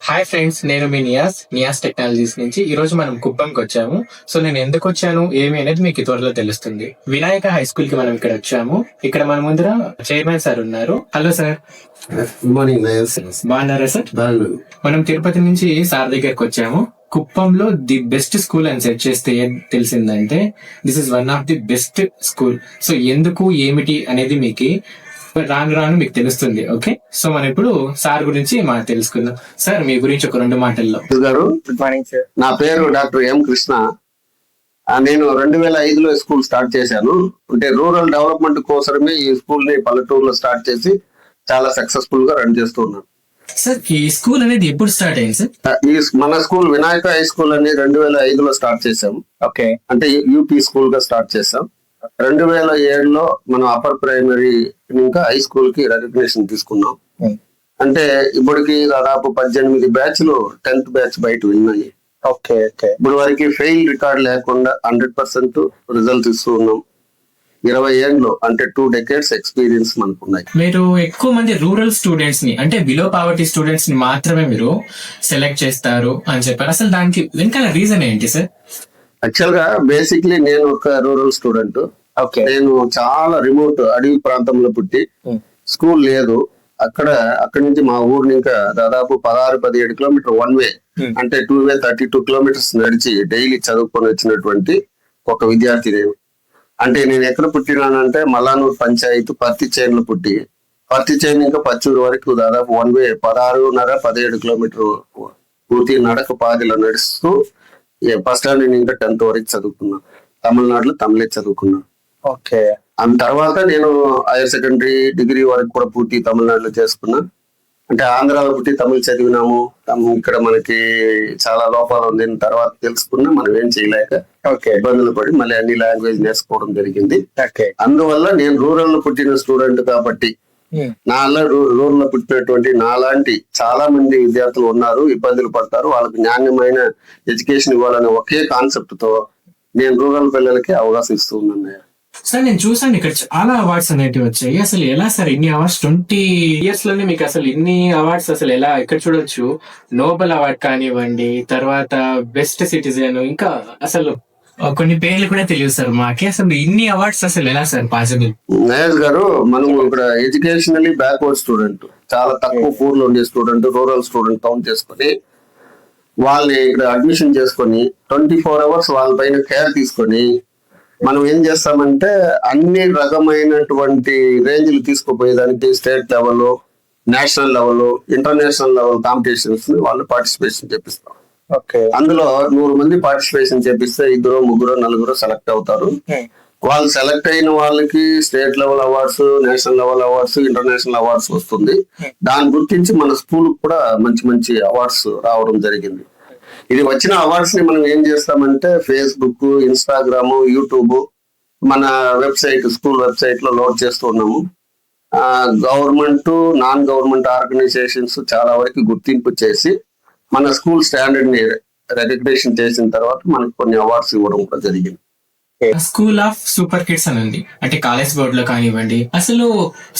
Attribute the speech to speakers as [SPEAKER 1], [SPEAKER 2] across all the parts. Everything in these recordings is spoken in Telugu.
[SPEAKER 1] హాయ్ ఫ్రెండ్స్, నేను మీ నియాస్ టెక్నాలజీస్ నుంచి ఈ రోజు మనం కుప్పంకి వచ్చాము. సో నేను ఎందుకు వచ్చాను ఏమి అనేది మీకు త్వరలో తెలుస్తుంది. వినాయక హై స్కూల్ కి మనం ఇక్కడ వచ్చాము. ఇక్కడ మన ముందర చైర్మన్ సార్ ఉన్నారు. Hello sir.
[SPEAKER 2] Good morning.
[SPEAKER 1] బాగున్నారా సార్? మనం తిరుపతి నుంచి సార్ దగ్గరకు వచ్చాము. కుప్పంలో ది బెస్ట్ స్కూల్ అని సెర్చ్ చేస్తే ఏం తెలిసిందంటే this is one of the best school. So ఎందుకు ఏమిటి అనేది మీకు రాను రాను మీకు తెలుస్తుంది. ఓకే, సో మనం ఇప్పుడు సార్ గురించి తెలుసుకుందాం. సార్ మీ గురించి ఒక 2 మాటల్లో.
[SPEAKER 2] గారు,
[SPEAKER 1] గుడ్ మార్నింగ్ సార్.
[SPEAKER 2] నా పేరు డాక్టర్ ఎం కృష్ణ. నేను 2005లో స్కూల్ స్టార్ట్ చేశాను. అంటే రూరల్ డెవలప్మెంట్ కోసమే ఈ స్కూల్ ని పల్లెటూరులో స్టార్ట్ చేసి చాలా సక్సెస్ఫుల్ గా రన్ చేస్తూ ఉన్నాను.
[SPEAKER 1] సార్ ఈ స్కూల్ అనేది ఎప్పుడు స్టార్ట్ అయింది సార్?
[SPEAKER 2] మన స్కూల్ వినాయక హై స్కూల్ అని 2005లో స్టార్ట్ చేశాము.
[SPEAKER 1] ఓకే,
[SPEAKER 2] అంటే యూపీ స్కూల్ గా స్టార్ట్ చేశాం. 2007లో మనం అప్పర్ ప్రైమరీ ఇంకా హై స్కూల్ కి రికగ్నిషన్ తీసుకున్నాం. అంటే ఇప్పటికి దాదాపు 18 బ్యాచ్లు 10th బ్యాచ్ బయట ఉన్నాయి.
[SPEAKER 1] Okay okay.
[SPEAKER 2] ఇప్పుడు వరకు ఫెయిల్ రికార్డ్ లేకుండా 100% రిజల్ట్ ఇస్తూ ఉన్నాం. 20 ఏళ్ళు అంటే 2 decades ఎక్స్పీరియన్స్ మనకు ఉన్నాయి.
[SPEAKER 1] మీరు ఎక్కువ మంది రూరల్ స్టూడెంట్స్ ని అంటే బిలో పావర్టీ స్టూడెంట్స్ ని మాత్రమే మీరు సెలెక్ట్ చేస్తారు అని చెప్పారు. అసలు దానికి వెనకాల రీజన్ ఏంటి సార్?
[SPEAKER 2] యాక్చువల్ గా బేసిక్లీ నేను ఒక రూరల్ స్టూడెంట్.
[SPEAKER 1] ఓకే.
[SPEAKER 2] నేను చాలా రిమోట్ అడవి ప్రాంతంలో పుట్టి స్కూల్ లేదు. అక్కడి నుంచి మా ఊరిని ఇంకా దాదాపు 16-17 కిలోమీటర్ వన్ వే, అంటే 2 way 32 కిలోమీటర్స్ నడిచి డైలీ చదువుకొని వచ్చినటువంటి ఒక విద్యార్థి నేను. అంటే నేను ఎక్కడ పుట్టినానంటే మల్లానూరు పంచాయతీ పత్తి చైన్లో పుట్టి, పత్తి చైన్ ఇంకా పచ్చూరు వరకు దాదాపు వన్ వే 16.5-17 కిలోమీటర్ పూర్తి నడక పాదిలో నడుస్తూ ఫస్ట్ స్టాండర్డ్ ఇంకా 10th వరకు చదువుకున్నాను. తమిళనాడులో తమిళే చదువుకున్నాను.
[SPEAKER 1] ఓకే.
[SPEAKER 2] ఆ తర్వాత నేను హైయర్ సెకండరీ డిగ్రీ వరకు కూడా పూర్తి తమిళనాడులో చేసుకున్నా. అంటే ఆంధ్రాలో పుట్టి తమిళ చదివినాము. ఇక్కడ మనకి చాలా లోపాలు ఉంది తర్వాత తెలుసుకున్నా. మనం ఏం చేయలేక ఇబ్బందులు పడి మళ్ళీ అన్ని లాంగ్వేజ్ నేర్చుకోవడం జరిగింది. అందువల్ల నేను రూరల్ లో పుట్టిన స్టూడెంట్ కాబట్టి రూరల్ లో పుట్టినటువంటి నాలాంటి చాలా మంది విద్యార్థులు ఉన్నారు, ఇబ్బందులు పడతారు. వాళ్ళకి నాణ్యమైన ఎడ్యుకేషన్ ఇవ్వాలనే ఒకే కాన్సెప్ట్ తో నేను రూరల్ పిల్లలకి అవకాశం ఇస్తూ ఉన్నాను.
[SPEAKER 1] సార్ నేను చూసాను ఇక్కడ చాలా అవార్డ్స్ అనేవి వచ్చాయి. అసలు ఎలా సార్ ఇన్ని అవార్డ్స్ 20 years లోనే మీకు అసలు ఇన్ని అవార్డ్స్ అసలు ఎలా? ఇక్కడ చూడొచ్చు, నోబెల్ అవార్డ్ కానివ్వండి, తర్వాత బెస్ట్ సిటిజన్, ఇంకా అసలు కొన్ని పేర్లు కూడా తెలియదు సార్ మాకి. అసలు ఇన్ని అవార్డ్స్ అసలు ఎలా సార్ పాసిబుల్?
[SPEAKER 2] నయేష్ గారు, మనం ఇక్కడ ఎడ్యుకేషనల్లీ బ్యాక్వర్డ్ స్టూడెంట్, చాలా తక్కువ పూర్లో ఉండే స్టూడెంట్, రూరల్ స్టూడెంట్ కౌంట్ చేసుకొని వాళ్ళని ఇక్కడ అడ్మిషన్ చేసుకొని 24 hours వాళ్ళ పైన కేర్ తీసుకొని మనం ఏం చేస్తామంటే అన్ని రకమైనటువంటి రేంజ్లు తీసుకుపోయేదానికి state level, national level, international level competitions వాళ్ళు పార్టిసిపేషన్ చేపిస్తాం. అందులో 100 మంది పార్టిసిపేషన్ చేపిస్తే 2, 3, 4 సెలెక్ట్ అవుతారు. వాళ్ళు సెలెక్ట్ అయిన వాళ్ళకి state level awards, national level awards, international awards వస్తుంది. దాన్ని గుర్తించి మన స్కూల్ కూడా మంచి మంచి అవార్డ్స్ రావడం జరిగింది. ఇది వచ్చిన అవార్డ్స్ ని మనం ఏం చేస్తామంటే ఫేస్బుక్, ఇన్స్టాగ్రామ్, యూట్యూబ్, మన వెబ్సైట్, స్కూల్ వెబ్సైట్ లో లోడ్ చేస్తూ ఉన్నాము. గవర్నమెంట్, నాన్ గవర్నమెంట్ ఆర్గనైజేషన్స్ చాలా వరకు గుర్తింపు చేసి మన స్కూల్ స్టాండర్డ్ ని రికగ్నిషన్ చేసిన తర్వాత మనకు కొన్ని అవార్డ్స్ ఇవ్వడం కూడా జరిగింది.
[SPEAKER 1] స్కూల్ ఆఫ్ సూపర్ కిడ్స్ అని ఉంది, అంటే కాలేజ్ బోర్డు లో కానివ్వండి. అసలు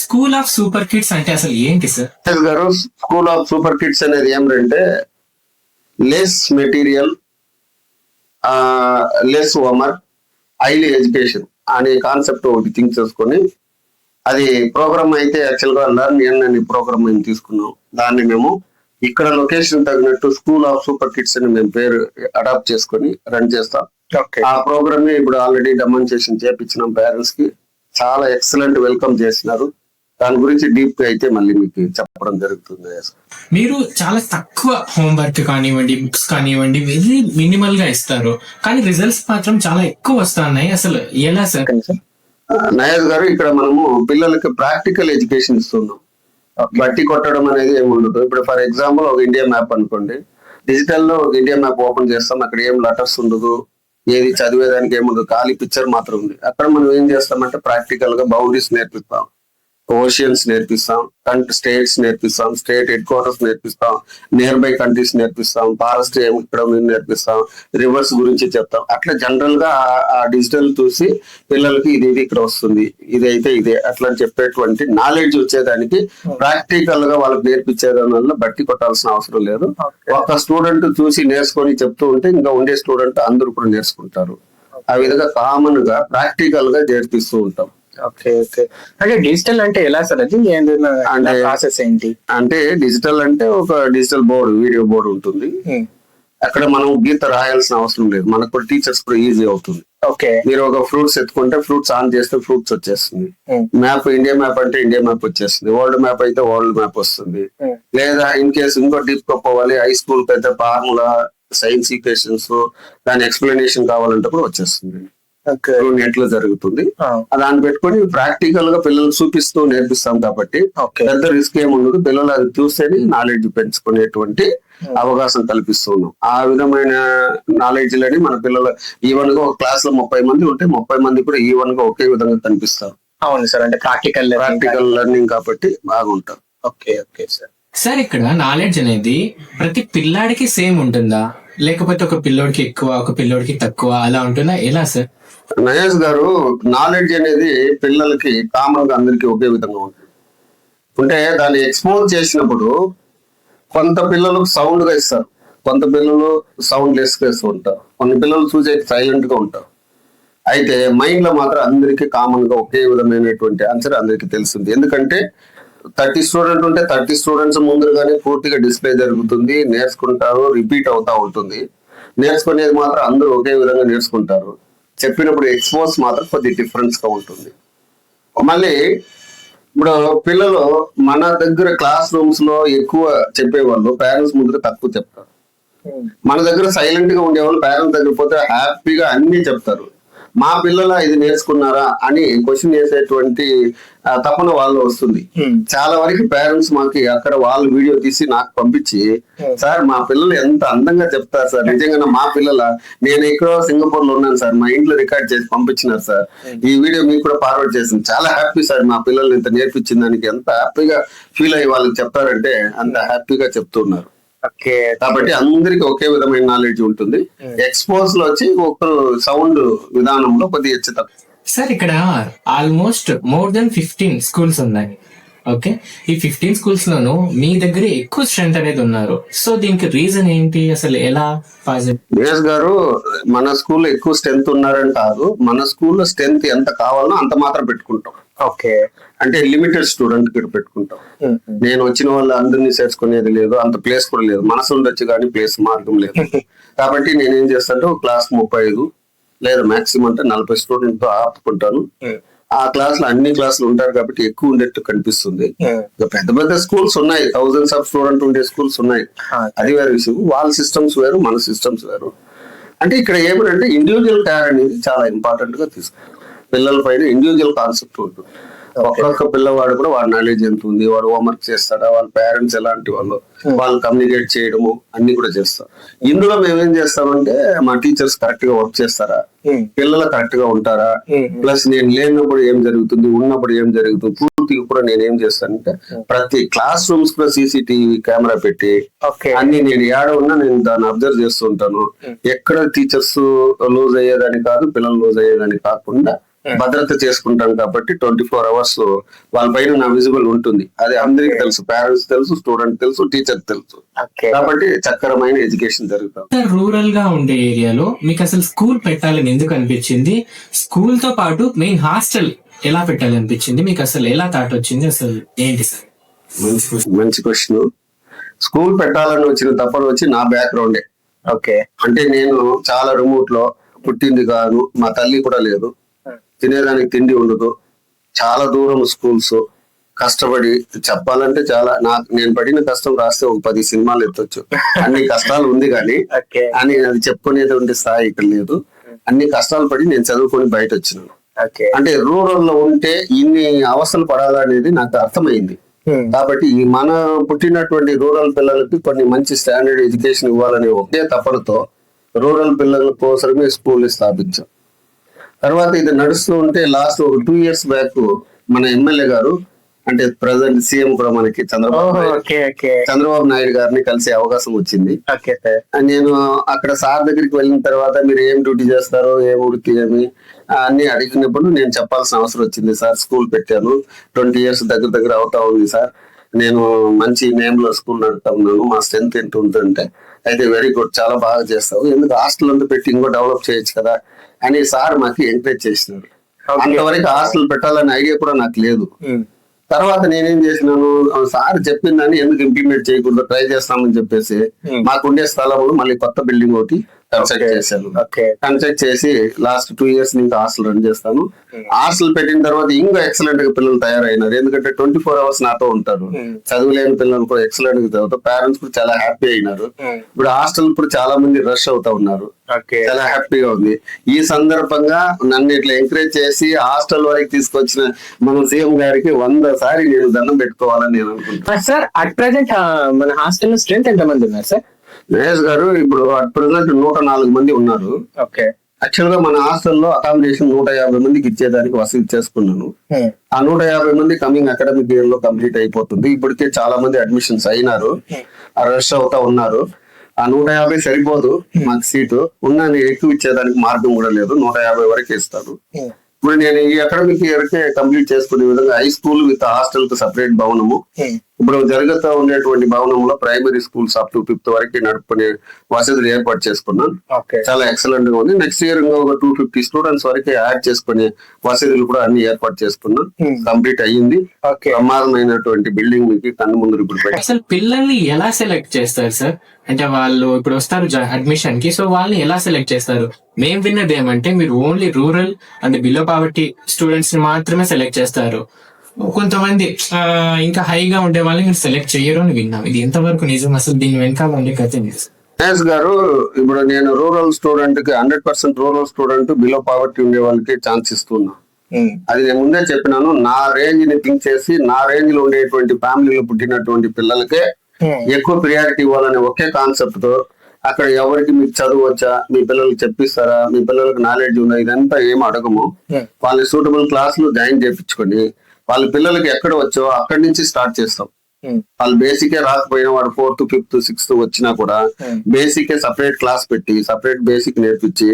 [SPEAKER 1] స్కూల్ ఆఫ్ సూపర్ కిడ్స్ అంటే అసలు ఏంటి సార్?
[SPEAKER 2] గారు, స్కూల్ ఆఫ్ సూపర్ కిడ్స్ అనేది ఏమిటంటే less material, less homework, highly education అనే కాన్సెప్ట్ ఒకటి థింక్ చేసుకొని, అది ప్రోగ్రామ్ అయితే యాక్చువల్ గా లర్న్ అనే ప్రోగ్రామ్ మేము తీసుకున్నాం. దాన్ని మేము ఇక్కడ లొకేషన్ తగినట్టు స్కూల్ ఆఫ్ సూపర్ కిడ్స్ అని మేము పేరు అడాప్ట్ చేసుకొని రన్ చేస్తాం. ఆ ప్రోగ్రామ్ ఇప్పుడు ఆల్రెడీ డెమాన్స్ట్రేషన్ చేపించినాం. పేరెంట్స్ కి చాలా ఎక్సలెంట్ వెల్కమ్ చేసినారు. దాని గురించి డీప్ గా అయితే మళ్ళీ మీకు చెప్పడం జరుగుతుంది.
[SPEAKER 1] మీరు చాలా తక్కువ హోంవర్క్ కానివ్వండి, బుక్స్ కానివ్వండి, వెరీ మినిమల్ గా ఇస్తారు, కానీ రిజల్ట్స్ మాత్రం చాలా ఎక్కువ వస్తున్నాయి. అసలు ఎలా సార్?
[SPEAKER 2] నయేష్ గారు, ఇక్కడ మనము పిల్లలకి ప్రాక్టికల్ ఎడ్యుకేషన్ ఇస్తున్నాం. బట్టి కొట్టడం అనేది ఏమి ఉండదు. ఇప్పుడు ఫర్ ఎగ్జాంపుల్ ఒక ఇండియా మ్యాప్ అనుకోండి, డిజిటల్ లో ఒక ఇండియా మ్యాప్ ఓపెన్ చేస్తాం. అక్కడ ఏం లెటర్స్ ఉండదు, ఏది చదివేదానికి ఏముండదు, ఖాళీ పిక్చర్ మాత్రం ఉంది. అక్కడ మనం ఏం చేస్తామంటే ప్రాక్టికల్ గా బౌండరీస్ నేర్పిస్తాం. ఓషియన్స్ నేర్పిస్తాం, స్టేట్స్ నేర్పిస్తాం, స్టేట్ హెడ్ క్వార్టర్స్ నేర్పిస్తాం, నియర్ బై కంట్రీస్ నేర్పిస్తాం, ఫారెస్ట్ ఎక్కడ నేర్పిస్తాం, రివర్స్ గురించి చెప్తాం. అట్లా జనరల్ గా ఆ డిజిటల్ చూసి పిల్లలకి ఇది ఇక్కడ వస్తుంది, ఇదైతే ఇదే అట్లా చెప్పేటువంటి నాలెడ్జ్ వచ్చేదానికి ప్రాక్టికల్ గా వాళ్ళకి నేర్పించేదాని వల్ల బట్టి కొట్టాల్సిన అవసరం లేదు. ఒక స్టూడెంట్ చూసి నేర్చుకొని చెప్తూ ఉంటే ఇంకా ఉండే స్టూడెంట్ అందరూ కూడా నేర్చుకుంటారు. ఆ విధంగా కామన్ గా ప్రాక్టికల్ గా నేర్పిస్తూ ఉంటాం.
[SPEAKER 3] Okay okay. అంటే డిజిటల్ అంటే ఎలా సార్ అది? అంటే ప్రాసెస్ ఏంటి?
[SPEAKER 2] అంటే డిజిటల్ అంటే ఒక డిజిటల్ బోర్డు, వీడియో బోర్డు ఉంటుంది. అక్కడ మనం గీత రాయాల్సిన అవసరం లేదు, మనకు కూడా టీచర్స్ కూడా ఈజీ అవుతుంది.
[SPEAKER 3] ఓకే.
[SPEAKER 2] మీరు ఒక ఫ్రూట్స్ ఎత్తుకుంటే ఫ్రూట్స్ ఆన్ చేస్తే ఫ్రూట్స్ వచ్చేస్తుంది. మ్యాప్ ఇండియా మ్యాప్ అంటే ఇండియా మ్యాప్ వచ్చేస్తుంది, వరల్డ్ మ్యాప్ అయితే వరల్డ్ మ్యాప్ వస్తుంది. లేదా ఇన్ కేసు ఇంకో డీప్ గా పోవాలి, హై స్కూల్ కి అయితే ఫార్ములా, సైన్స్ ఈక్వేషన్స్, దాని ఎక్స్ప్లెనేషన్ కావాలంటే కూడా వచ్చేస్తుంది. నెట్ లో జరుగుతుంది. దాన్ని పెట్టుకొని ప్రాక్టికల్ గా పిల్లలు చూపిస్తూ నేర్పిస్తాం కాబట్టి పెద్ద రిస్క్ ఏమి ఉండదు. పిల్లలు అది చూస్తేనే నాలెడ్జ్ పెంచుకునేటువంటి అవకాశం కల్పిస్తున్నాం. ఆ విధమైన నాలెడ్జ్ లని మన పిల్లలు ఈవెన్ గా ఒక క్లాస్ లో 30 మంది ఉంటే 30 మంది కూడా ఈవెన్ గా ఒకే విధంగా కనిపిస్తారు.
[SPEAKER 3] అవును సార్, అంటే ప్రాక్టికల్
[SPEAKER 2] లెర్నింగ్ కాబట్టి బాగుంటారు.
[SPEAKER 3] Okay okay sir.
[SPEAKER 1] సార్ ఇక్కడ నాలెడ్జ్ అనేది ప్రతి పిల్లాడికి సేమ్ ఉంటుందా, లేకపోతే ఒక పిల్లోడికి ఎక్కువ ఒక పిల్లోడికి తక్కువ అలా ఉంటుందా, ఎలా సార్?
[SPEAKER 2] నయేష్ గారు, నాలెడ్జ్ అనేది పిల్లలకి కామన్ గా అందరికీ ఒకే విధంగా ఉంటుంది. అంటే దాన్ని ఎక్స్పోజ్ చేసినప్పుడు కొంత పిల్లలు సౌండ్ గా ఇస్తారు, కొంత పిల్లలు సౌండ్ లెస్ గా ఇస్తూ ఉంటారు, కొన్ని పిల్లలు చూసే సైలెంట్ గా ఉంటారు. అయితే మైండ్ లో మాత్రం అందరికీ కామన్ గా ఒకే విధమైనటువంటి ఆన్సర్ అందరికీ తెలుస్తుంది. ఎందుకంటే 30 స్టూడెంట్ ఉంటే 30 స్టూడెంట్స్ ముందుగానే పూర్తిగా డిస్ప్లే జరుగుతుంది, నేర్చుకుంటారు, రిపీట్ అవుతా ఉంటుంది. నేర్చుకునేది మాత్రం అందరూ ఒకే విధంగా నేర్చుకుంటారు. చెప్పినప్పుడు ఎక్స్పోజ్ మాత్రం కొద్ది డిఫరెన్స్ గా ఉంటుంది. మళ్ళీ ఇప్పుడు పిల్లలు మన దగ్గర క్లాస్ రూమ్స్ లో ఎక్కువ చెప్పేవాళ్ళు పేరెంట్స్ ముందు తక్కువ చెప్తారు. మన దగ్గర సైలెంట్ గా ఉండేవాళ్ళు పేరెంట్స్ దగ్గర పోతే హ్యాపీగా అన్ని చెప్తారు. మా పిల్లల ఇది నేర్చుకున్నారా అని క్వశ్చన్ చేసేటువంటి తపన వాళ్ళు వస్తుంది. చాలా వరకు పేరెంట్స్ మాకి అక్కడ వాళ్ళు వీడియో తీసి నాకు పంపించి, సార్ మా పిల్లలు ఎంత అందంగా చెప్తారు సార్, నిజంగా మా పిల్లల నేను ఎక్కడో సింగపూర్ లో ఉన్నాను సార్, మా ఇంట్లో రికార్డ్ చేసి పంపించినారు సార్, ఈ వీడియో మీకు కూడా ఫార్వర్డ్ చేసింది, చాలా హ్యాపీ సార్ మా పిల్లల్ని ఇంత నేర్పించిన దానికి ఎంత హ్యాపీగా ఫీల్ అయ్యి వాళ్ళకి చెప్తారంటే అంత హ్యాపీగా చెప్తున్నారు. కాబట్టి అందరికి ఒకే విధమైన నాలెడ్జ్ ఉంటుంది. ఎక్స్పోజ్ లో వచ్చి ఒకరు సౌండ్ విధానంలో కొద్దిగా హెచ్చుతారు.
[SPEAKER 1] సార్ ఇక్కడ ఆల్మోస్ట్ మోర్ దెన్ 15 స్కూల్స్ ఉన్నాయి. ఓకే, ఈ 15 స్కూల్స్ లోనూ మీ దగ్గర ఎక్కువ స్ట్రెంత్ అనేది ఉన్నారు. సో దీనికి రీజన్ ఏంటి, అసలు ఎలా పాసిబుల్?
[SPEAKER 2] నియేష్ గారు, మన స్కూల్లో ఎక్కువ స్ట్రెంత్ ఉన్నారని కాదు, మన స్కూల్లో స్ట్రెంత్ ఎంత కావాలనో అంత మాత్రం పెట్టుకుంటాం.
[SPEAKER 3] ఓకే,
[SPEAKER 2] అంటే లిమిటెడ్ స్టూడెంట్ ఇక్కడ పెట్టుకుంటాం. నేను వచ్చిన వాళ్ళు అందరినీ చేర్చుకునేది లేదు, అంత ప్లేస్ కూడా లేదు, మనసు ఉండొచ్చు కానీ ప్లేస్ మార్గం లేదు. కాబట్టి నేనేం చేస్తానంటే ఒక క్లాస్ 35 లేదా మాక్సిమం అంటే 40 స్టూడెంట్ తో ఆపుకుంటాను. ఆ క్లాస్ లో అన్ని క్లాసులు ఉంటారు కాబట్టి ఎక్కువ ఉండేట్టు కనిపిస్తుంది. పెద్ద పెద్ద స్కూల్స్ ఉన్నాయి, థౌసండ్స్ ఆఫ్ స్టూడెంట్ ఉండే స్కూల్స్ ఉన్నాయి, అది వేరే విషయం. వాళ్ళ సిస్టమ్స్ వేరు, మన సిస్టమ్స్ వేరు. అంటే ఇక్కడ ఏమంటే ఇండివిజువల్ కేర్ అనేది చాలా ఇంపార్టెంట్ గా తీసుకోవాలి. పిల్లల పైన ఇండివిజువల్ కాన్సెప్ట్ ఉంటుంది. ఒక్కొక్క పిల్లవాడు కూడా వాడి నాలెడ్జ్ ఎంత ఉంది, వాడు హోంవర్క్ చేస్తాడా, వాళ్ళ పేరెంట్స్ ఎలాంటి వాళ్ళు కమ్యూనికేట్ చేయడము అన్ని కూడా చేస్తారు. ఇందులో మేమేం చేస్తామంటే మా టీచర్స్ కరెక్ట్ గా వర్క్ చేస్తారా, పిల్లలు కరెక్ట్ గా ఉంటారా, ప్లస్ నేను లేనప్పుడు ఏం జరుగుతుంది, ఉన్నప్పుడు ఏం జరుగుతుంది, పూర్తిగా కూడా నేను ఏం చేస్తానంటే ప్రతి క్లాస్ రూమ్స్ కూడా CCTV కెమెరా పెట్టి అన్ని నేను ఏడ ఉన్నా నేను దాన్ని అబ్జర్వ్ చేస్తూ ఉంటాను. ఎక్కడ టీచర్స్ లూజ్ అయ్యేదాన్ని కాదు, పిల్లలు లూజ్ అయ్యేదాన్ని కాకుండా భద్రత చేసుకుంటాను. కాబట్టి 24 hours వాళ్ళ పైన నా విజిబుల్ ఉంటుంది. అది అందరికి తెలుసు, పేరెంట్స్ తెలుసు, స్టూడెంట్ తెలుసు, టీచర్ తెలుసు. కాబట్టి చక్కరమైన ఎడ్యుకేషన్ జరుగుతుంది.
[SPEAKER 1] రూరల్ గా ఉండే ఏరియాలో మీకు అసలు స్కూల్ పెట్టాలని ఎందుకు అనిపించింది? స్కూల్ తో పాటు మెయిన్ హాస్టల్ ఎలా పెట్టాలనిపించింది మీకు? అసలు ఎలా థాట్ వచ్చింది, అసలు ఏంటి సార్?
[SPEAKER 2] మంచి క్వశ్చన్. స్కూల్ పెట్టాలని వచ్చిన తప్పని వచ్చి నా బ్యాక్గ్రౌండే.
[SPEAKER 3] ఓకే,
[SPEAKER 2] అంటే నేను చాలా రిమోట్ లో పుట్టింది కాదు, మా తల్లి కూడా లేదు, తినేదానికి తిండి ఉండదు, చాలా దూరం స్కూల్స్, కష్టపడి చెప్పాలంటే చాలా నేను పడిన కష్టం రాస్తే ఒక 10 సినిమాలు ఎత్తొచ్చు. అన్ని కష్టాలు ఉంది కానీ అని అది చెప్పుకునేటువంటి స్థాయి ఇక్కడ లేదు. అన్ని కష్టాలు పడి నేను చదువుకొని బయట వచ్చినాను. అంటే రూరల్ లో ఉంటే ఇన్ని అవస్థలు పడాలనేది నాకు అర్థమైంది. కాబట్టి ఈ మన పుట్టినటువంటి రూరల్ పిల్లలకి కొన్ని మంచి స్టాండర్డ్ ఎడ్యుకేషన్ ఇవ్వాలనే ఒకే తపనతో రూరల్ పిల్లల కోసమే స్కూల్ స్థాపించాం. తర్వాత ఇది నడుస్తూ ఉంటే లాస్ట్ ఒక 2 years బ్యాక్ మన ఎమ్మెల్యే గారు అంటే ప్రజెంట్ సీఎం కూడా మనకి
[SPEAKER 3] ఓకే ఓకే
[SPEAKER 2] చంద్రబాబు నాయుడు గారిని కలిసే అవకాశం వచ్చింది.
[SPEAKER 3] Okay sir.
[SPEAKER 2] నేను అక్కడ సార్ దగ్గరికి వెళ్ళిన తర్వాత మీరు ఏం డ్యూటీ చేస్తారో ఏం వృత్తి ఏమి అన్ని అడిగినప్పుడు నేను చెప్పాల్సిన అవసరం వచ్చింది. సార్ స్కూల్ పెట్టాను, 20 years దగ్గర అవుతా ఉంది సార్, నేను మంచి నేమ్ లో స్కూల్ నడుపుతా ఉన్నాను, మా స్ట్రెంత్ ఎంత ఉంటుంటే అయితే వెరీ గుడ్, చాలా బాగా చేస్తావు, ఎందుకు హాస్టల్ అంతా పెట్టి ఇంకో డెవలప్ చేయొచ్చు కదా అని సార్ మాకు ఎంకరేజ్ చేసినారు. అంతవరకు హాస్టల్ పెట్టాలనే ఐడియా కూడా నాకు లేదు. తర్వాత నేనేం చేసినాను, సార్ చెప్పిందని ఎందుకు ఇంప్లిమెంట్ చేయకూడదు, ట్రై చేస్తామని చెప్పేసి మాకుండే స్థలంలో మళ్ళీ కొత్త బిల్డింగ్ ఒకటి కన్స్ట్రక్ట్ చేశాను. కన్స్ట్రక్ట్ చేసి లాస్ట్ 2 years నుంచి హాస్టల్ రన్ చేస్తాను. హాస్టల్ పెట్టిన తర్వాత ఇంకా ఎక్సలెంట్ గా పిల్లలు తయారైనారు. ఎందుకంటే 24 hours నాతో ఉంటారు. చదువులేని పిల్లలు కూడా ఎక్సలెంట్ గా చదువుతారు. పేరెంట్స్ కూడా చాలా హ్యాపీ అయినారు. ఇప్పుడు హాస్టల్ ఇప్పుడు చాలా మంది రష్ అవుతా ఉన్నారు. చాలా హ్యాపీగా ఉంది. ఈ సందర్భంగా నన్ను ఇట్లా ఎంకరేజ్ చేసి హాస్టల్ వరకు తీసుకొచ్చిన మన సీఎం గారికి 100 సారి నేను దండం పెట్టుకోవాలని నేను అనుకుంటున్నాను.
[SPEAKER 3] సార్ అట్ ప్రెసెంట్ మన హాస్టల్ లో స్ట్రెంత్ ఎంత మంది ఉన్నారు సార్?
[SPEAKER 2] మహేష్ గారు ఇప్పుడు అట్ ప్రెసెంట్ 104 మంది ఉన్నారు. యాక్చువల్ గా మన హాస్టల్లో అకామిడేషన్ 150 మందికి ఇచ్చేదానికి వసూలు చేసుకున్నాను. ఆ 150 మంది కమింగ్ అకాడమిక్ ఇయర్ లో కంప్లీట్ అయిపోతుంది. ఇప్పటికే చాలా మంది అడ్మిషన్స్ అయినారు, రష్ అవుతా ఉన్నారు. ఆ 150 సరిపోదు మాకు సీటు ఉన్న, ఎక్కువ ఇచ్చేదానికి మార్గం కూడా లేదు. 150 వరకు ఇస్తారు. ఇప్పుడు నేను ఈ అకాడమిక్ ఇయర్ కే కంప్లీట్ చేసుకునే విధంగా హై స్కూల్ విత్ హాస్టల్ కు సపరేట్ భవనము, ఇప్పుడు జరుగుతూ ఉండేటువంటి భవనంలో primary schools up to 5th వరకు నడుపుకునే వసతులు ఏర్పాటు చేసుకున్నాను. చాలా ఎక్సలెంట్ గా ఉంది. నెక్స్ట్ ఇయర్ ఒక 250 స్టూడెంట్స్ వరకు యాడ్ చేసుకునే వసతులు కూడా అన్ని ఏర్పాటు చేసుకున్నాం. కంప్లీట్ అయ్యింది. ప్రమాదమైనటువంటి బిల్డింగ్ మీకు కన్ను ముందు ఇప్పుడు
[SPEAKER 1] అసలు పిల్లల్ని ఎలా సెలెక్ట్ చేస్తారు సార్? అంటే వాళ్ళు ఇప్పుడు వస్తారు అడ్మిషన్ కి, సో వాళ్ళని ఎలా సెలెక్ట్ చేస్తారు? మేము విన్నది ఏమంటే మీరు only rural and below poverty students ని మాత్రమే సెలెక్ట్ చేస్తారు, కొంతమంది ఇంకా హైగా ఉండే వాళ్ళని మీరు సెలెక్ట్ చేయరు అని విన్నాం. ఇది ఎంతవరకు నిజం? అసలు దీని వెనకాల ఉండే కథ
[SPEAKER 2] మహేష్ గారు, ఇప్పుడు నేను రూరల్ స్టూడెంట్ కి 100% రూరల్ స్టూడెంట్ బిలో పావర్టీ ఉండే వాళ్ళకి ఛాన్స్ ఇస్తున్నా. అది నేను ముందే చెప్పినాను. నా రేంజ్ ని థింక్ చేసి నా రేంజ్ లో ఉండేటువంటి ఫ్యామిలీలో పుట్టినటువంటి పిల్లలకే ఎక్కువ ప్రియారిటీ ఇవ్వాలనే ఒకే కాన్సెప్ట్ తో అక్కడ ఎవరికి మీకు చదువు వచ్చా, మీ పిల్లలకి చెప్పిస్తారా, మీ పిల్లలకు నాలెడ్జ్ ఉందా, ఇదంతా ఏం అడగము. వాళ్ళని సూటబుల్ క్లాసులు జాయిన్ చేయించుకొని వాళ్ళ పిల్లలకి ఎక్కడ వచ్చో అక్కడి నుంచి స్టార్ట్ చేస్తాం. వాళ్ళు బేసికే రాకపోయినా వాడు 4th 5th 6th వచ్చినా కూడా బేసికే సపరేట్ క్లాస్ పెట్టి సపరేట్ బేసిక్ నేర్పించి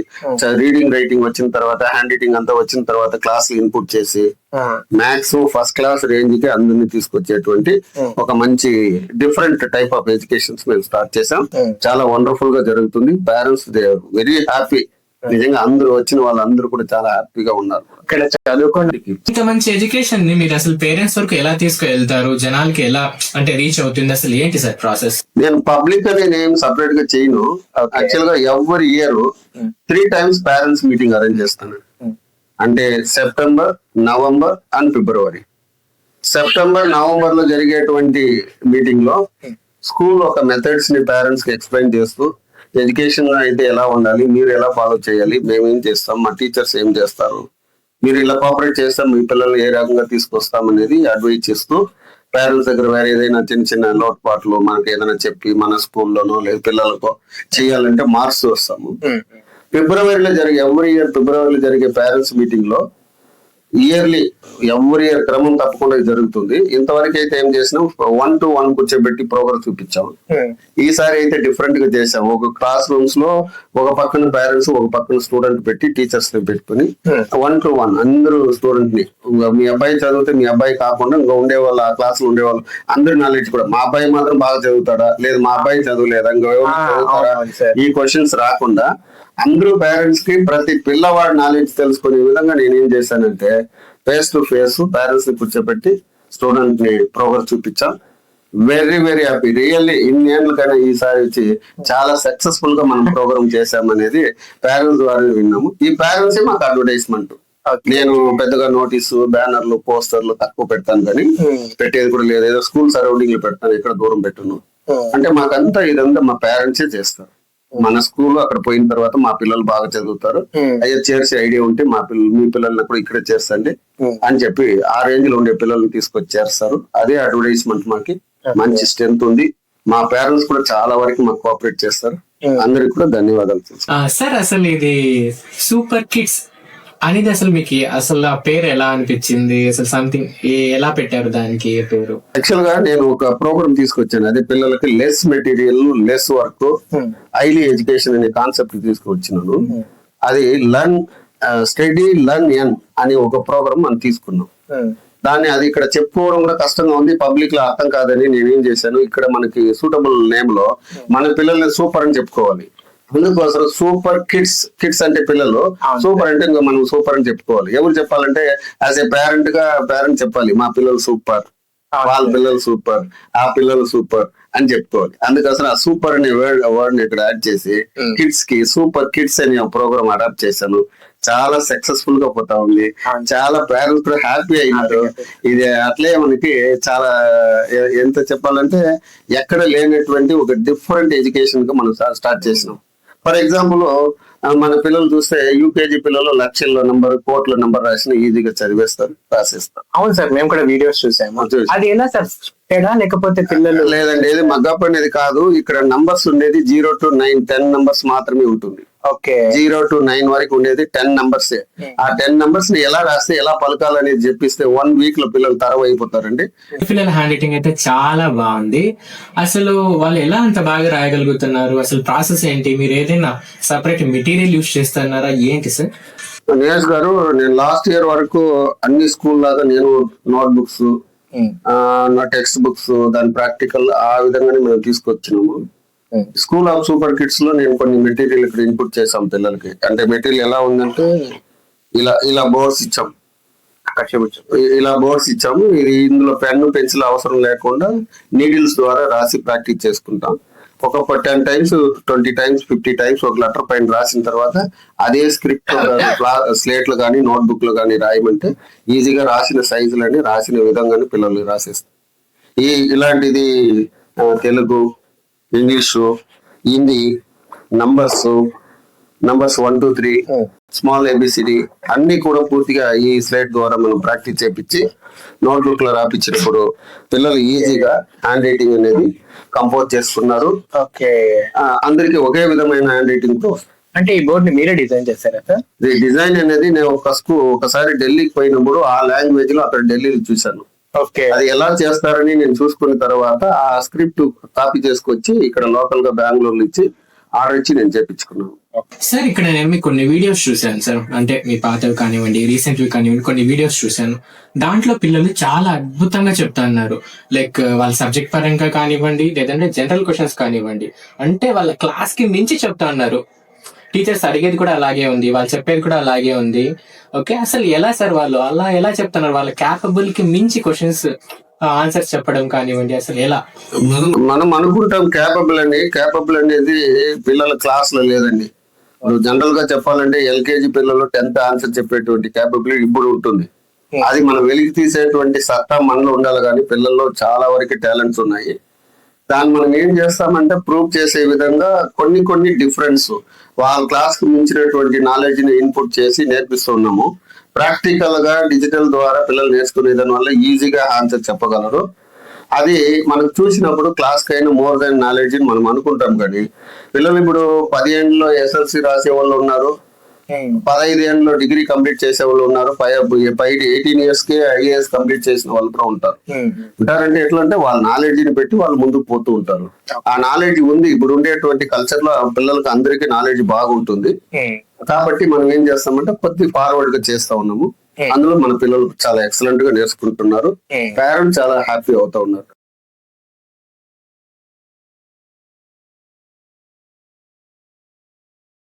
[SPEAKER 2] రీడింగ్ రైటింగ్ వచ్చిన తర్వాత హ్యాండ్ రైటింగ్ అంతా వచ్చిన తర్వాత క్లాస్ ఇన్పుట్ చేసి మ్యాథ్స్ ఫస్ట్ క్లాస్ రేంజ్ కి అందరినీ తీసుకొచ్చేటువంటి ఒక మంచి డిఫరెంట్ టైప్ ఆఫ్ ఎడ్యుకేషన్స్ మేము స్టార్ట్ చేసాం. చాలా వండర్ఫుల్ గా జరుగుతుంది. Parents they very happy. నిజంగా అందరూ వచ్చిన వాళ్ళందరూ కూడా చాలా హ్యాపీగా ఉన్నారు.
[SPEAKER 3] ఇక్కడ చదువుకోండి.
[SPEAKER 1] ఇంత మంచి ఎడ్యుకేషన్ ని మీరు అసలు పేరెంట్స్ వరకు ఎలా తీసుకువెళ్తారు? జనాలకి ఎలా అంటే రీచ్ అవుతుంది? అసలు ఏంటి సార్ ప్రాసెస్?
[SPEAKER 2] నేను పబ్లిక్ గా నేను సపరేట్ గా చేయను. యాక్చువల్ గా every year 3 times parents meeting arrange చేస్తాను. అంటే September, November and February. September, November లో జరిగేటువంటి మీటింగ్ లో స్కూల్ ఒక మెథడ్స్ ని పేరెంట్స్ కి ఎక్స్ప్లెయిన్ చేస్తూ ఎడ్యుకేషన్ అయితే ఎలా ఉండాలి, మీరు ఎలా ఫాలో చేయాలి, మేము ఏం చేస్తాం, మా టీచర్స్ ఏం చేస్తారు, మీరు ఇలా కోఆపరేట్ చేస్తాం, మీ పిల్లల్ని ఏ రకంగా తీసుకొస్తాం అనేది అడ్వైజ్ చేస్తూ పేరెంట్స్ దగ్గర వేరే ఏదైనా చిన్న చిన్న లోటుపాట్లు మనకి ఏదైనా చెప్పి మన స్కూల్లోనో లేదా పిల్లలకో చేయాలంటే మార్క్స్ వస్తాము. ఫిబ్రవరిలో జరిగే ఎవ్రీ ఇయర్ ఫిబ్రవరిలో జరిగే పేరెంట్స్ మీటింగ్ లో ఇయర్లీ ఎవ్రీ ఇయర్ క్రమం తప్పకుండా జరుగుతుంది. ఇంతవరకు అయితే ఏం చేసినాం, 1-to-1 కూర్చోబెట్టి ప్రోగ్రామ్ చూపించాము. ఈసారి అయితే డిఫరెంట్ గా చేసాము. ఒక క్లాస్ రూమ్స్ లో ఒక పక్కన పేరెంట్స్ ఒక పక్కన స్టూడెంట్ పెట్టి టీచర్స్ ని పెట్టుకుని 1-to-1 అందరూ స్టూడెంట్ ని, మీ అబ్బాయి చదివితే మీ అబ్బాయి కాకుండా ఇంకా ఉండేవాళ్ళు ఆ క్లాస్ లో ఉండేవాళ్ళు అందరి నాలెడ్జ్ కూడా, మా అబ్బాయి మాత్రం బాగా చదువుతాడా, లేదు మా అబ్బాయి చదువులేదా, ఇంకా చదువుతారా, ఈ క్వశ్చన్స్ రాకుండా అందరూ పేరెంట్స్ కి ప్రతి పిల్లవాడి నాలెడ్జ్ తెలుసుకునే విధంగా నేను ఏం చేశానంటే ఫేస్ టు ఫేస్ పేరెంట్స్ ని కూర్చోబెట్టి స్టూడెంట్ ని ప్రోగ్రామ్ చూపించాం. Very very happy. రియల్లీ ఇన్ని ఏళ్ళకైనా ఈసారి వచ్చి చాలా సక్సెస్ఫుల్ గా మనం ప్రోగ్రామ్ చేశామనేది పేరెంట్స్ ద్వారా విన్నాము. ఈ పేరెంట్స్ మాకు అడ్వర్టైజ్మెంట్. నేను పెద్దగా నోటీసు, బ్యానర్లు, పోస్టర్లు తక్కువ పెడతాను కానీ పెట్టేది కూడా లేదు. ఏదో స్కూల్ సరౌండింగ్ లో పెడతాను, ఎక్కడ దూరం పెట్టను. అంటే మాకంతా ఇదంతా మా పేరెంట్సే చేస్తారు. మన స్కూల్ అక్కడ పోయిన తర్వాత మా పిల్లలు బాగా చదువుతారు, అయ్యే చేర్చే ఐడియా ఉంటే మా పిల్లలు మీ పిల్లల్ని కూడా ఇక్కడే చేర్చండి అని చెప్పి ఆ రేంజ్ లో ఉండే పిల్లల్ని తీసుకొచ్చి చేస్తారు. అదే అడ్వర్టైజ్మెంట్ మాకి మంచి స్ట్రెంత్ ఉంది. మా పేరెంట్స్ కూడా చాలా వరకు మాకు కోఆపరేట్ చేస్తారు. అందరికి కూడా ధన్యవాదాలు
[SPEAKER 1] సార్. అసలు ఇది సూపర్ కిడ్స్ అనేది అసలు మీకు అసలు ఆ పేరు ఎలా అనిపించింది, అసలు సంథింగ్ ఎలా పెట్టారు దానికి ఏ పేరు?
[SPEAKER 2] యాక్చువల్ గా నేను ఒక ప్రోగ్రామ్ తీసుకొచ్చాను, అదే పిల్లలకి less material less work highly education అనే కాన్సెప్ట్ తీసుకొచ్చినాను. అది స్టడీ లర్న్ ఎన్ అని ఒక ప్రోగ్రామ్ మనం తీసుకున్నాం. దాన్ని అది ఇక్కడ చెప్పుకోవడం కూడా కష్టంగా ఉంది, పబ్లిక్ లో అర్థం కాదని నేనేం చేశాను, ఇక్కడ మనకి సూటబుల్ నేమ్ లో మన పిల్లల్ని సూపర్ అని చెప్పుకోవాలి. అందుకోసం సూపర్ కిడ్స్ అంటే పిల్లలు, సూపర్ అంటే ఇంకా మనం సూపర్ అని చెప్పుకోవాలి. ఎవరు చెప్పాలంటే యాజ్ ఏ పేరెంట్ చెప్పాలి, మా పిల్లలు సూపర్, వాళ్ళ పిల్లలు సూపర్, ఆ పిల్లలు సూపర్ అని చెప్పుకోవాలి. అందుకోసం ఆ సూపర్ అనే వర్డ్ ని ఇక్కడ యాడ్ చేసి కిడ్స్ కి సూపర్ కిడ్స్ అనే ప్రోగ్రామ్ అడాప్ట్ చేశాను. చాలా సక్సెస్ఫుల్ గా పోతా ఉంది, చాలా పేరెంట్స్ కూడా హ్యాపీ అయినారు. ఇది అట్లే మనకి చాలా ఎంత చెప్పాలంటే ఎక్కడ లేనటువంటి ఒక డిఫరెంట్ ఎడ్యుకేషన్ గా మనం స్టార్ట్ చేసినాం. ఫర్ ఎగ్జాంపుల్ మన పిల్లలు చూస్తే యూకేజీ పిల్లలు లక్షల్లో నంబర్ కోట్ల నంబర్ రాసిన ఈజీగా చదివేస్తారు, రాసేస్తారు.
[SPEAKER 3] అవును సార్, మేము కూడా వీడియోస్ చూసాము. అది ఎలా సార్ లేకపోతే పిల్లలు?
[SPEAKER 2] లేదండి, ఇది మగ్గప్ అనేది కాదు. ఇక్కడ నంబర్స్ ఉండేది 0 to 9 10 నంబర్స్ మాత్రమే ఉంటుంది.
[SPEAKER 3] ఓకే,
[SPEAKER 2] 0 to 9 వరకు ఉండేది 10 నంబర్స్. ఆ 10 నంబర్స్ ని ఎలా రాస్తే ఎలా పలకాలనేది చెప్పిస్తే 1 వీక్ లో పిల్లలు తరవ అయిపోతారండి.
[SPEAKER 1] పిల్లల హ్యాండ్ రైటింగ్ అయితే చాలా బాగుంది. అసలు వాళ్ళు ఎలా అంత బాగా రాయగలుగుతున్నారు? అసలు ప్రాసెస్ ఏంటి? మీరు ఏదైనా సపరేట్ మెటీరియల్ యూస్ చేస్తున్నారా ఏంటి సార్?
[SPEAKER 2] నీరజ్ గారు, నేను లాస్ట్ ఇయర్ వరకు అన్ని స్కూల్ లాగా నేను నోట్ బుక్స్, నా టెక్స్ట్ బుక్స్, దాని ప్రాక్టికల్ ఆ విధంగానే మేము తీసుకొచ్చినాము. స్కూల్ ఆఫ్ సూపర్ కిడ్స్ లో నేను కొన్ని మెటీరియల్ ఇక్కడ ఇన్పుట్ చేసాం పిల్లలకి. అంటే మెటీరియల్ ఎలా ఉందంటే ఇలా బోర్డ్స్ ఇచ్చాం, ఇది ఇందులో పెన్ను పెన్సిల్ అవసరం లేకుండా నీడిల్స్ ద్వారా రాసి ప్రాక్టీస్ చేసుకుంటాం. ఒక 10 times 20 times 50 times ఒక లెటర్ పైన రాసిన తర్వాత అదే స్క్రిప్ట్ స్లేట్ లో కానీ నోట్ బుక్ లో కానీ రాయమంటే ఈజీగా రాసిన సైజులని రాసిన విధంగానే పిల్లలు రాసేస్తారు. ఇలాంటిది Telugu, English, Hindi, numbers 1 to 3, small A B C D అన్ని కూడా పూర్తిగా ఈ స్లైడ్ ద్వారా మనం ప్రాక్టీస్ చేపించి నోట్ బుక్ లో రాపించినప్పుడు పిల్లలు ఈజీగా హ్యాండ్ రైటింగ్ అనేది కంపోజ్ చేసుకున్నారు.
[SPEAKER 3] ఓకే,
[SPEAKER 2] అందరికి ఒకే విధమైన హ్యాండ్ రైటింగ్ తో.
[SPEAKER 3] అంటే ఈ బోర్డ్ ని మీరే డిజైన్ చేశారా సార్?
[SPEAKER 2] ఈ డిజైన్ అనేది నేను ఒకసారి ఢిల్లీకి పోయినప్పుడు ఆ లాంగ్వేజ్ లో అక్కడ ఢిల్లీలో చూశాను.
[SPEAKER 3] ఓకే,
[SPEAKER 2] అది ఎలా చేస్తారని నేను చూసుకున్న తర్వాత ఆ స్క్రిప్ట్ కాపీ చేసుకొచ్చి ఇక్కడ లోకల్ గా బెంగళూరులో ఇచ్చి ఆర్డర్ ఇచ్చి నేను చేపించుకున్నాను.
[SPEAKER 1] సార్ ఇక్కడ నేను మీకు కొన్ని వీడియోస్ చూశాను సార్, అంటే మీ పాతవి కానివ్వండి రీసెంట్వి కానివ్వండి, కొన్ని వీడియోస్ చూశాను. దాంట్లో పిల్లలు చాలా అద్భుతంగా చెప్తున్నారు. లైక్ వాళ్ళ సబ్జెక్ట్ పరంగా కానివ్వండి, లేదంటే జనరల్ క్వశ్చన్స్ కానివ్వండి, అంటే వాళ్ళ క్లాస్ కి మించి చెప్తా ఉన్నారు. టీచర్స్ అడిగేది కూడా అలాగే ఉంది, వాళ్ళు చెప్పేది కూడా అలాగే ఉంది. ఓకే, అసలు ఎలా సార్ వాళ్ళు అలా ఎలా చెప్తున్నారు? వాళ్ళ క్యాపబుల్ కి మించి క్వశ్చన్స్ ఆన్సర్స్ చెప్పడం కానివ్వండి, అసలు ఎలా?
[SPEAKER 2] మనం అనుకుంటాం క్యాపబుల్ అనేది పిల్లల క్లాస్ లో లేదండి. జనరల్ గా చెప్పాలంటే ఎల్కేజీ పిల్లలు 10th ఆన్సర్ చెప్పేటువంటి క్యాపబిలిటీ ఇప్పుడు ఉంటుంది. అది మనం వెలికి తీసేటువంటి సత్తా మనలో ఉండాలి, కానీ పిల్లల్లో చాలా వరకు టాలెంట్స్ ఉన్నాయి. దాన్ని మనం ఏం చేస్తామంటే ప్రూవ్ చేసే విధంగా కొన్ని డిఫరెన్స్ వాళ్ళ క్లాస్ కు మించినటువంటి నాలెడ్జ్ ని ఇన్పుట్ చేసి నేర్పిస్తున్నాము. ప్రాక్టికల్ గా డిజిటల్ ద్వారా పిల్లలు నేర్చుకునే దాని వల్ల ఈజీగా ఆన్సర్ చెప్పగలరు. అది మనం చూసినప్పుడు క్లాస్ కైనా మోర్ దాన్ నాలెడ్జ్ అని మనం అనుకుంటాం. కానీ పిల్లలు ఇప్పుడు 10 ఏళ్ళలో SLC రాసే వాళ్ళు ఉన్నారు, 15 ఏళ్ళలో డిగ్రీ కంప్లీట్ చేసే వాళ్ళు ఉన్నారు, 18 years కి IAS కంప్లీట్ చేసిన వాళ్ళు కూడా ఉంటారంటే ఎట్లా అంటే వాళ్ళ నాలెడ్జ్ ని పెట్టి వాళ్ళు ముందుకు పోతూ ఉంటారు. ఆ నాలెడ్జ్ ఉంది. ఇప్పుడు ఉండేటువంటి కల్చర్ లో పిల్లలకి అందరికీ నాలెడ్జ్ బాగుంటుంది. కాబట్టి మనం ఏం చేస్తామంటే కొద్ది ఫార్వర్డ్ గా చేస్తా ఉన్నాము. అందులో మన పిల్లలు చాలా ఎక్సలెంట్ గా నేర్చుకుంటున్నారు. పేరెంట్స్ చాలా హ్యాపీ అవుతా ఉన్నారు.